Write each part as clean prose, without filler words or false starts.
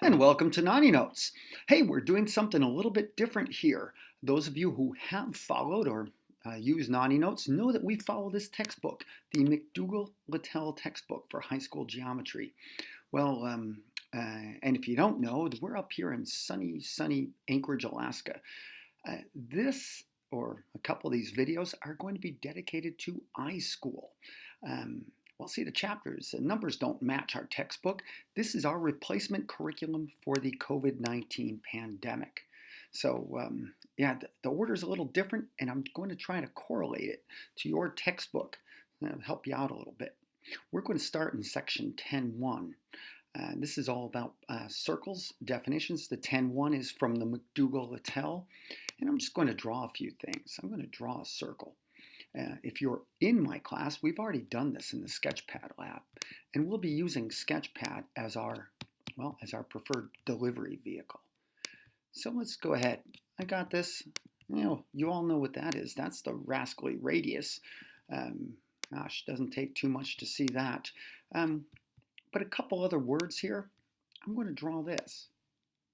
And welcome to Naughty Notes. Hey, we're doing something a little bit different here. Those of you who have followed or use Naughty Notes know that we follow this textbook, the McDougal Littel textbook for high school geometry. Well, and if you don't know, we're up here in sunny Anchorage, Alaska. This or a couple of these videos are going to be dedicated to iSchool. Well, see, the chapters and numbers don't match our textbook. This is our replacement curriculum for the COVID-19 pandemic. So, yeah, the order is a little different, and I'm going to try to correlate it to your textbook. That'll help you out a little bit. We're going to start in section 10.1. This is all about circles, definitions. The 10.1 is from the McDougal Littel, and I'm just going to draw a few things. I'm going to draw a circle. If you're in my class, we've already done this in the Sketchpad lab, and we'll be using Sketchpad as our preferred delivery vehicle. So let's go ahead. I got this. You all know what that is. That's the rascally radius. Gosh, doesn't take too much to see that. But a couple other words here. I'm going to draw this.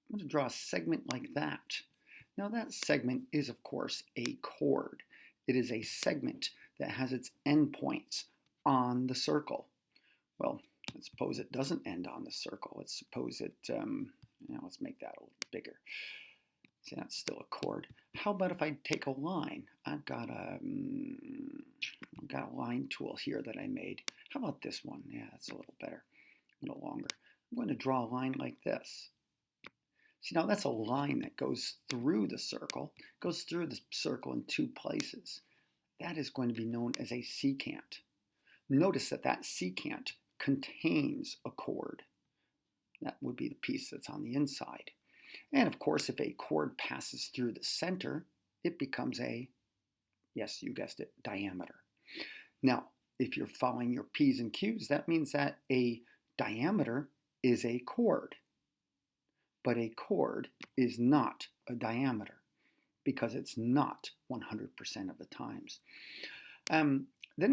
I'm going to draw a segment like that. Now that segment is, of course, a chord. It is a segment that has its endpoints on the circle. Well, let's suppose it doesn't end on the circle. Let's suppose it, let's make that a little bigger. See, that's still a chord. How about if I take a line? I've got a line tool here that I made. How about this one? Yeah, that's a little better, a little longer. I'm going to draw a line like this. See, now that's a line that goes through the circle, in two places. That is going to be known as a secant. Notice that that secant contains a chord. That would be the piece that's on the inside. And of course, if a chord passes through the center, it becomes a, yes, you guessed it, diameter. Now, if you're following your P's and Q's, that means that a diameter is a chord. But a chord is not a diameter because it's not 100% of the times. Then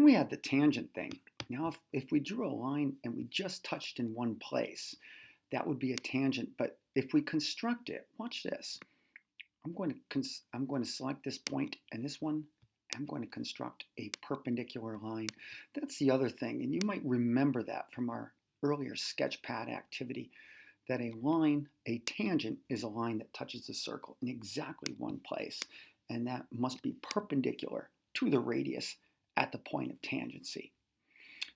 we had the tangent thing. Now, if we drew a line and we just touched in one place, that would be a tangent. But if we construct it, watch this. I'm going to select this point and this one. I'm going to construct a perpendicular line. That's the other thing, and you might remember that from our earlier Sketchpad activity. That a tangent is a line that touches the circle in exactly one place, and that must be perpendicular to the radius at the point of tangency.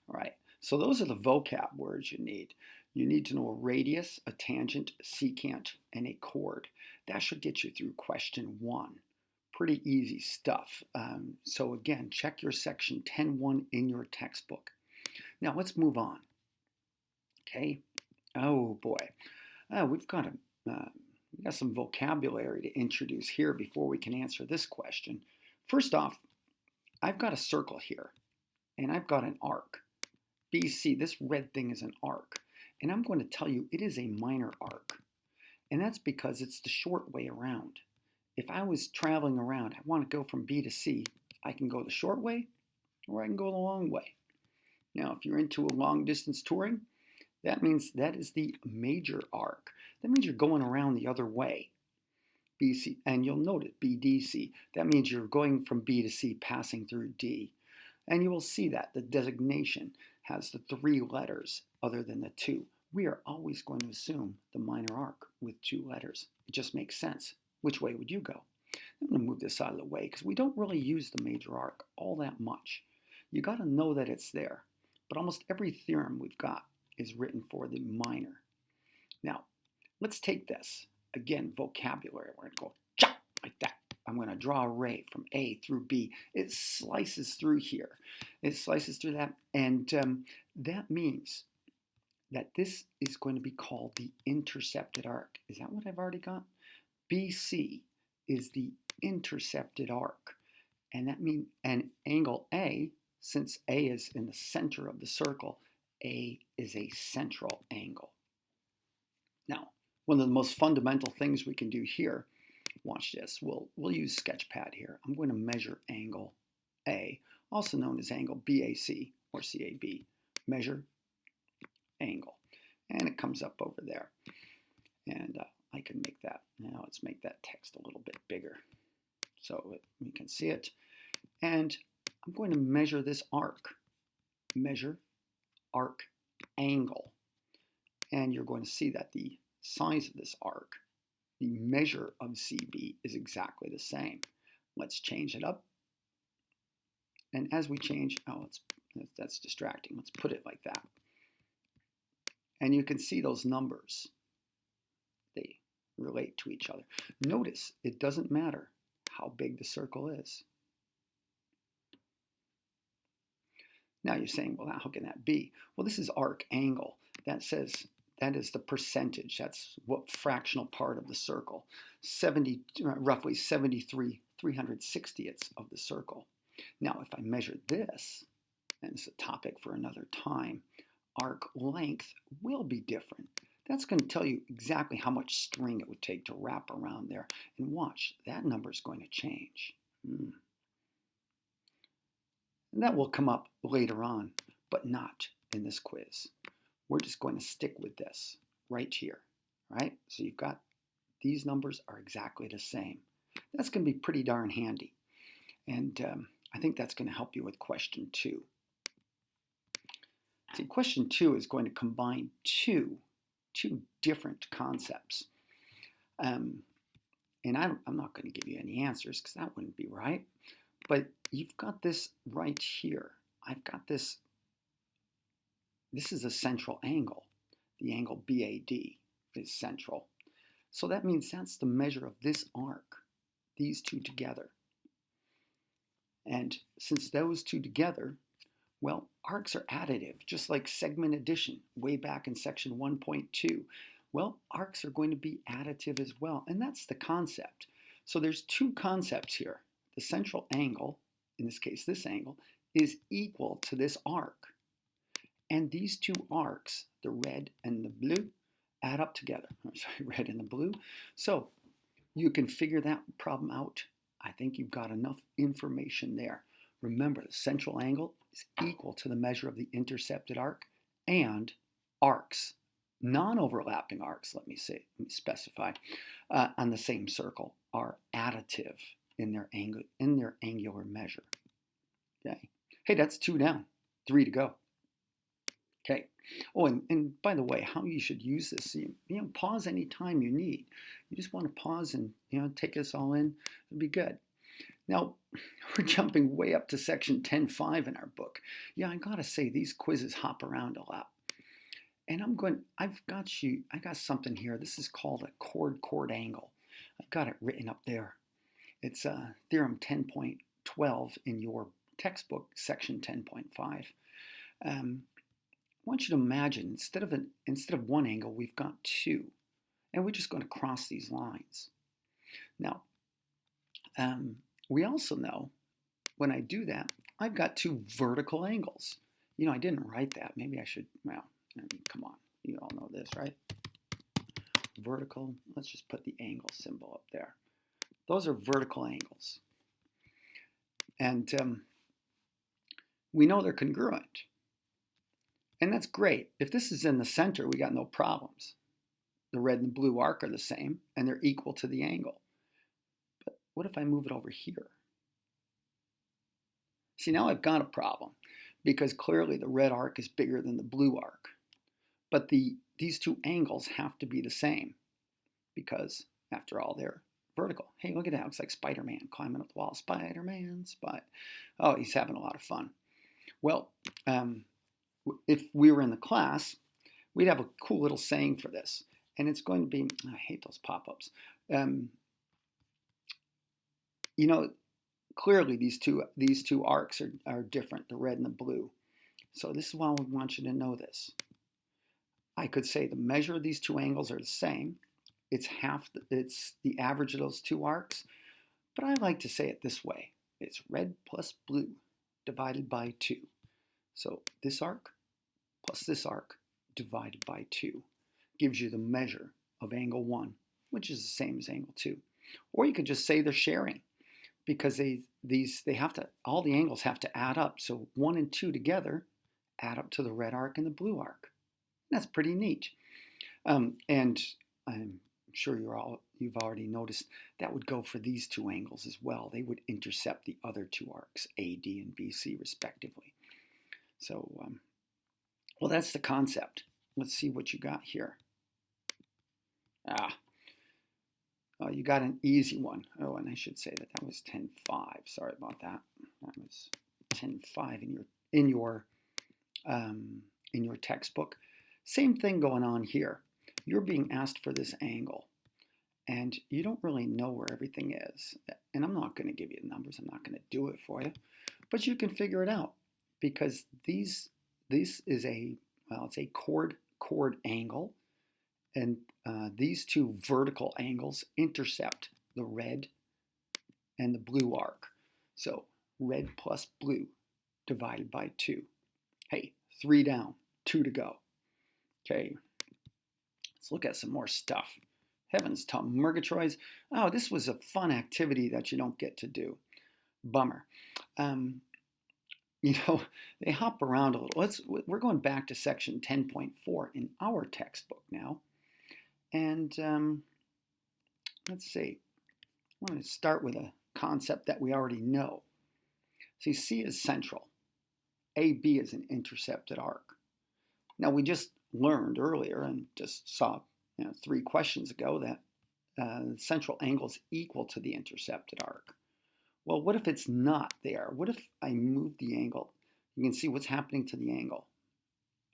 All right, so those are the vocab words you need. You need to know a radius, a tangent, a secant, and a chord. That should get you through question 1. Pretty easy stuff. So again, check your section 10.1 in your textbook. Now let's move on. Okay. Oh boy, we've got some vocabulary to introduce here before we can answer this question. First off, I've got a circle here, and I've got an arc. BC, this red thing is an arc, and I'm going to tell you it is a minor arc, and that's because it's the short way around. If I was traveling around, I want to go from B to C, I can go the short way, or I can go the long way. Now, if you're into a long distance touring, that means that is the major arc. That means you're going around the other way. BC, and you'll note it, BDC. That means you're going from B to C, passing through D. And you will see that the designation has the 3 letters other than the 2. We are always going to assume the minor arc with 2 letters. It just makes sense. Which way would you go? I'm going to move this out of the way because we don't really use the major arc all that much. You got to know that it's there. But almost every theorem we've got is written for the minor. Now, let's take this. Again, vocabulary. We're going to go chop like that. I'm going to draw a ray from A through B. It slices through here. It slices through that. And that means that this is going to be called the intercepted arc. Is that what I've already got? BC is the intercepted arc. And that means an angle A, since A is in the center of the circle, A is a central angle. Now, one of the most fundamental things we can do here, watch this, we'll use Sketchpad here. I'm going to measure angle A, also known as angle BAC or CAB. Measure angle. And it comes up over there. And I can make that, now let's make that text a little bit bigger so we can see it. And I'm going to measure this arc. Measure arc angle. And you're going to see that the size of this arc, the measure of CB, is exactly the same. Let's change it up. And as we change, that's distracting. Let's put it like that. And you can see those numbers. They relate to each other. Notice it doesn't matter how big the circle is. Now you're saying, well, how can that be? Well, this is arc angle. That says that is the percentage. That's what fractional part of the circle. Roughly 73/360ths of the circle. Now, if I measure this, and it's a topic for another time, arc length will be different. That's going to tell you exactly how much string it would take to wrap around there. And watch, that number is going to change. And that will come up later on, but not in this quiz. We're just going to stick with this right here, right? So you've got, these numbers are exactly the same. That's going to be pretty darn handy. And I think that's going to help you with question 2. See, question 2 is going to combine two different concepts. And I'm not going to give you any answers because that wouldn't be right. But you've got this right here. I've got this. This is a central angle. The angle BAD is central. So that means that's the measure of this arc, these two together. And since those two together, well, arcs are additive, just like segment addition way back in section 1.2. Well, arcs are going to be additive as well, and that's the concept. So there's two concepts here. The central angle, in this case this angle, is equal to this arc. And these two arcs, the red and the blue, add up together. I'm sorry, red and the blue. So you can figure that problem out. I think you've got enough information there. Remember, the central angle is equal to the measure of the intercepted arc, and arcs, non-overlapping arcs, let me specify, on the same circle are additive in their angular measure. Okay. Hey, that's 2 down, 3 to go. Okay. Oh, and by the way, how you should use this, pause any time you need. You just want to pause and, take this all in. It'll be good. Now, we're jumping way up to section 10.5 in our book. Yeah, I got to say, these quizzes hop around a lot. And I got something here. This is called a chord angle. I've got it written up there. It's Theorem 10.12 in your textbook, section 10.5. I want you to imagine, instead of one angle, we've got 2. And we're just going to cross these lines. Now, we also know when I do that, I've got 2 vertical angles. I didn't write that. Maybe I should, come on. You all know this, right? Vertical. Let's just put the angle symbol up there. Those are vertical angles. And we know they're congruent. And that's great. If this is in the center, we got no problems. The red and the blue arc are the same, and they're equal to the angle. But what if I move it over here? See, now I've got a problem, because clearly the red arc is bigger than the blue arc. But these 2 angles have to be the same, because, after all, they're vertical. Hey, look at that. It looks like Spider-Man climbing up the wall. Spider-Man, Oh, he's having a lot of fun. Well, if we were in the class, we'd have a cool little saying for this. And it's going to be, I hate those pop-ups. Clearly these two arcs are different, the red and the blue. So this is why we want you to know this. I could say the measure of these 2 angles are the same. It's the average of those 2 arcs. But I like to say it this way. It's red plus blue divided by 2. So this arc plus this arc divided by 2 gives you the measure of angle 1, which is the same as angle 2. Or you could just say they're sharing, because all the angles have to add up. So 1 and 2 together add up to the red arc and the blue arc. That's pretty neat. And I'm sure you've already noticed that would go for these two angles as well. They would intercept the other two arcs, AD and BC, respectively. So, well, that's the concept. Let's see what you got here. You got an easy one. Oh, and I should say that was 10.5. Sorry about that. That was 10.5 in your textbook. Same thing going on here. You're being asked for this angle, and you don't really know where everything is. And I'm not going to give you numbers. I'm not going to do it for you, but you can figure it out because this is it's a chord angle, and these two vertical angles intercept the red and the blue arc. So red plus blue divided by 2. Hey, 3 down, 2 to go. Okay, let's look at some more stuff. Heavens to Murgatroyds. Oh, this was a fun activity that you don't get to do. Bummer. They hop around a little. We're going back to section 10.4 in our textbook now. And let's see. I'm going to start with a concept that we already know. See, C is central. AB is an intercepted arc. Now, we just learned earlier and just saw 3 questions ago that the central angle is equal to the intercepted arc. Well, what if it's not there? What if I move the angle? You can see what's happening to the angle.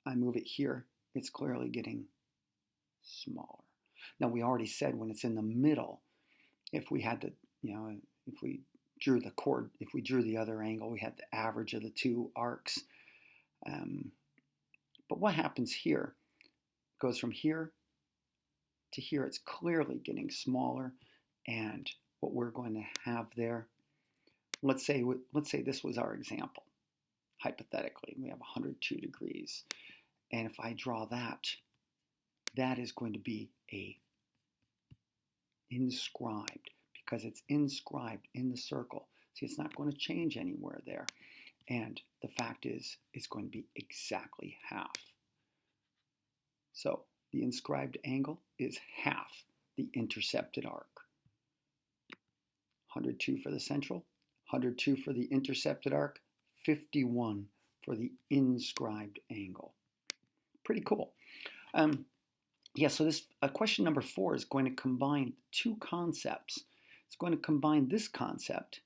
I move it here. It's clearly getting smaller. Now, we already said when it's in the middle, if we had if we drew the chord, if we drew the other angle, we had the average of the 2 arcs. But what happens here? It goes from here to here. It's clearly getting smaller. And what we're going to have there, let's say this was our example. Hypothetically, we have 102 degrees. And if I draw that, that is going to be a inscribed, because it's inscribed in the circle. See, it's not going to change anywhere there. And the fact is, it's going to be exactly half. So the inscribed angle is half the intercepted arc. 102 for the central, 102 for the intercepted arc, 51 for the inscribed angle. Pretty cool. So this question number 4 is going to combine 2 concepts. It's going to combine this concept,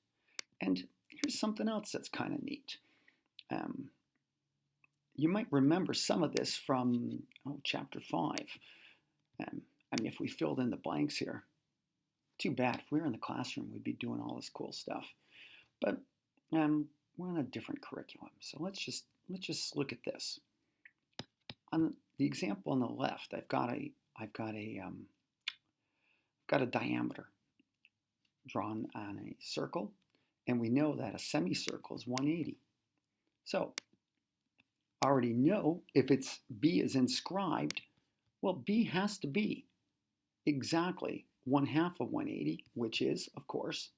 and here's something else that's kind of neat. You might remember some of this from chapter 5. If we filled in the blanks here, too bad. If we were in the classroom, we'd be doing all this cool stuff. But we're on a different curriculum, so let's just look at this. On the example on the left, I've got a diameter drawn on a circle, and we know that a semicircle is 180. So I already know if B is inscribed, well, B has to be exactly 1/2 of 180, which is, of course,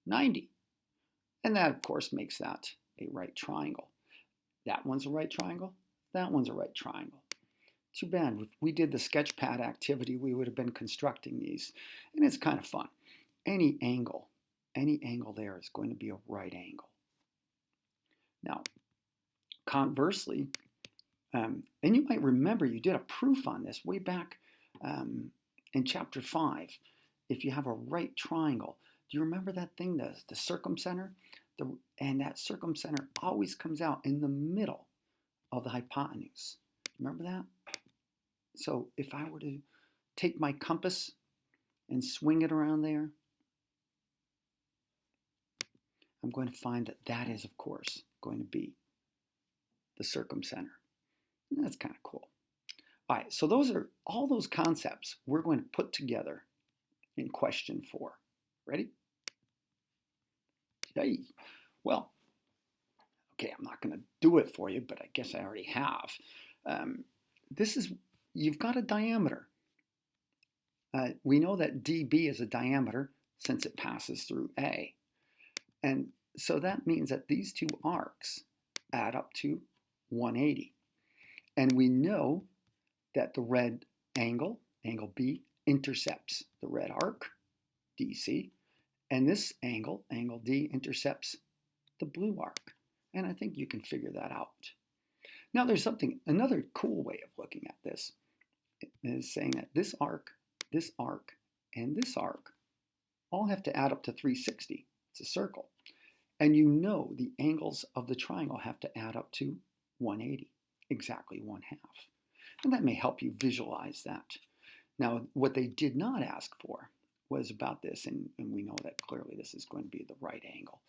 90. And that, of course, makes that a right triangle. That one's a right triangle. That one's a right triangle. Too bad. If we did the sketchpad activity, we would have been constructing these. And it's kind of fun. Any angle there is going to be a right angle. Now, conversely, and you might remember you did a proof on this way back in chapter 5. If you have a right triangle, do you remember that thing, the circumcenter? And that circumcenter always comes out in the middle of the hypotenuse. Remember that? So if I were to take my compass and swing it around there, I'm going to find that that is, of course, going to be the circumcenter. And that's kind of cool. All right, so those are all those concepts we're going to put together in question 4. Ready? Yay. Well, okay, I'm not going to do it for you, but I guess I already have. You've got a diameter. We know that DB is a diameter since it passes through A. And so that means that these 2 arcs add up to 180. And we know that the red angle, angle B, intercepts the red arc, DC, and this angle, angle D, intercepts the blue arc. And I think you can figure that out. Now there's another cool way of looking at this is saying that this arc, and this arc all have to add up to 360. It's a circle. And you know the angles of the triangle have to add up to 180, exactly 1/2. And that may help you visualize that. Now, what they did not ask for was about this, and we know that clearly this is going to be the right angle.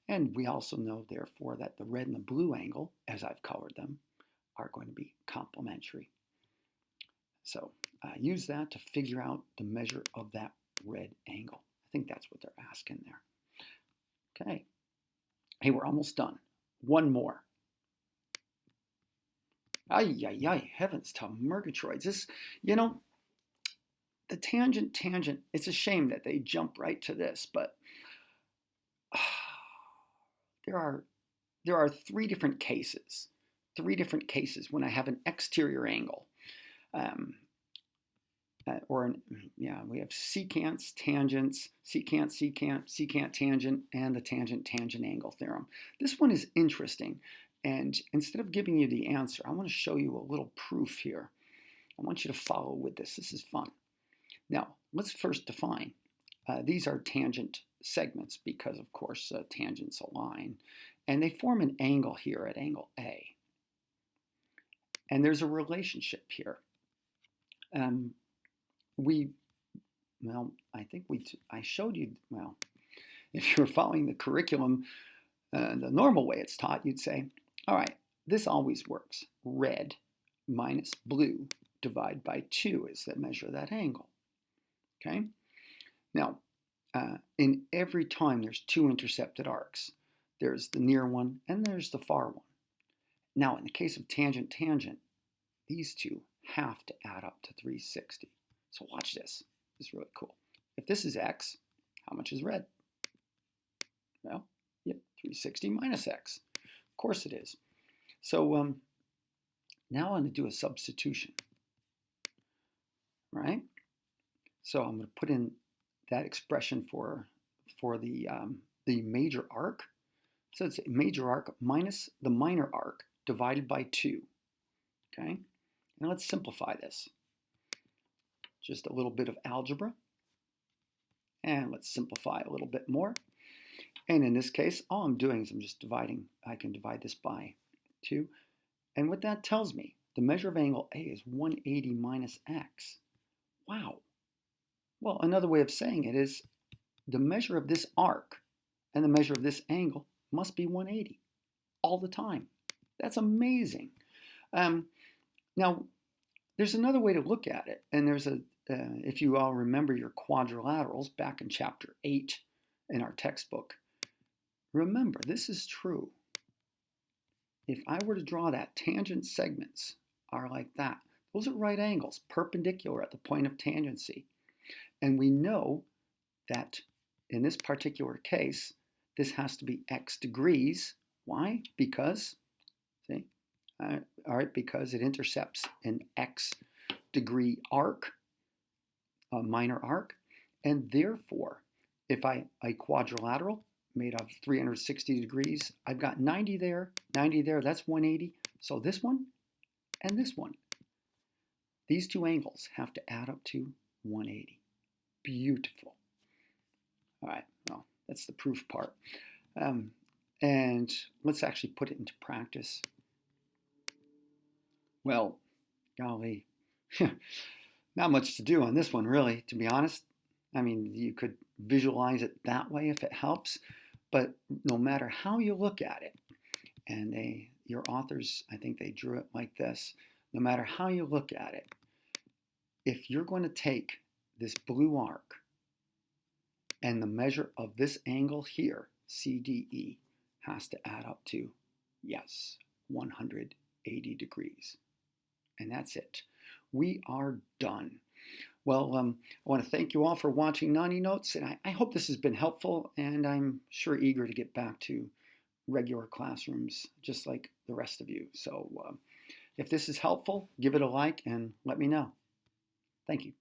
And we also know, therefore, that the red and the blue angle, as I've colored them, are going to be complementary. So use that to figure out the measure of that red angle. I think that's what they're asking there. Okay. Hey, we're almost done. One more. Ay, heavens to Murgatroyds. This, the tangent, it's a shame that they jump right to this, but there are three different cases when I have an exterior angle. We have secants, tangents, secant, tangent, and the tangent angle theorem. This one is interesting, and instead of giving you the answer, I want to show you a little proof here. I want you to follow with this. This is fun. Now, let's first define. These are tangent segments because, of course, tangents align, and they form an angle here at angle A. And there's a relationship here. I showed you, if you're following the curriculum, the normal way it's taught, you'd say, all right, this always works. Red minus blue divided by 2 is the measure of that angle. Okay? Now, in every time there's 2 intercepted arcs. There's the near one and there's the far one. Now, in the case of tangent, these two have to add up to 360. So watch this. This is really cool. If this is x, how much is red? Well, 360 minus x. Of course it is. So now I'm going to do a substitution. Right? So I'm going to put in that expression for the major arc. So it's a major arc minus the minor arc divided by 2. Okay? Now let's simplify this. Just a little bit of algebra. And let's simplify a little bit more. And in this case, all I'm doing is I'm just dividing. I can divide this by 2. And what that tells me, the measure of angle A is 180 minus x. Wow. Well, another way of saying it is the measure of this arc and the measure of this angle must be 180 all the time. That's amazing. Now, there's another way to look at it, and there's if you all remember your quadrilaterals back in chapter 8 in our textbook, remember, this is true. If I were to draw that, tangent segments are like that. Those are right angles, perpendicular at the point of tangency. And we know that in this particular case, this has to be x degrees. Why? Because, because it intercepts an x degree arc, a minor arc, and therefore, if a quadrilateral made of 360 degrees, I've got 90 there, that's 180. So this one and this one, these two angles have to add up to 180. Beautiful. All right, well, that's the proof part. And let's actually put it into practice. Well, golly, not much to do on this one, really, to be honest. I mean, you could visualize it that way if it helps, but no matter how you look at it, and your authors, I think they drew it like this, no matter how you look at it, if you're going to take this blue arc and the measure of this angle here, CDE, has to add up to, yes, 180 degrees. And that's it. We are done. Well, I want to thank you all for watching Naughty Notes, and I hope this has been helpful, and I'm sure eager to get back to regular classrooms just like the rest of you. So if this is helpful, give it a like and let me know. Thank you.